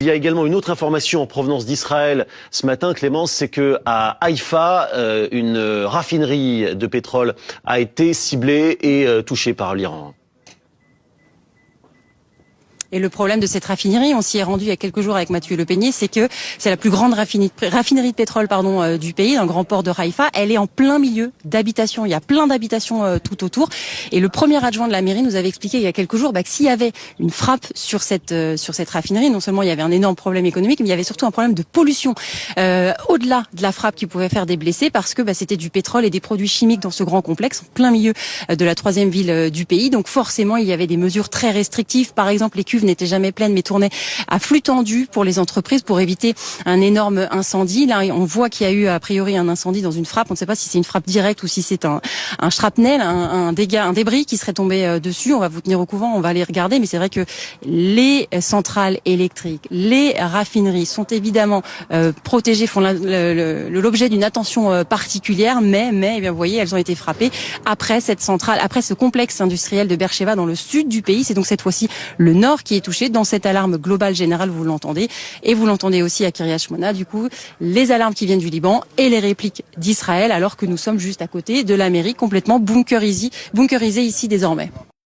Il y a également une autre information en provenance d'Israël ce matin, Clémence, c'est que à Haïfa, une raffinerie de pétrole a été ciblée et touchée par l'Iran. Et le problème de cette raffinerie, on s'y est rendu il y a quelques jours avec Mathieu Le Peignet, c'est que c'est la plus grande raffinerie de pétrole du pays, dans le grand port de Haïfa. Elle est en plein milieu d'habitations. Il y a plein d'habitations tout autour. Et le premier adjoint de la mairie nous avait expliqué il y a quelques jours que s'il y avait une frappe sur cette raffinerie, non seulement il y avait un énorme problème économique, mais il y avait surtout un problème de pollution. Au-delà de la frappe qui pouvait faire des blessés, parce que c'était du pétrole et des produits chimiques dans ce grand complexe, en plein milieu de la troisième ville du pays. Donc forcément, il y avait des mesures très restrictives. Par exemple, les cuves n'étaient jamais pleines mais tournaient à flux tendu pour les entreprises pour éviter un énorme incendie. Là, on voit qu'il y a eu a priori un incendie dans une frappe. On ne sait pas si c'est une frappe directe ou si c'est un shrapnel, un débris qui serait tombé dessus. On va vous tenir au courant, on va aller regarder. Mais c'est vrai que les centrales électriques, les raffineries sont évidemment protégées, font l'objet d'une attention particulière. Mais eh bien, vous voyez, elles ont été frappées après cette centrale, après ce complexe industriel de Beersheba dans le sud du pays. C'est donc cette fois-ci le nord qui est touché dans cette alarme globale générale, vous l'entendez. Et vous l'entendez aussi à Kiryat Shmona, du coup, les alarmes qui viennent du Liban et les répliques d'Israël, alors que nous sommes juste à côté de la mairie, complètement bunkerisée ici désormais.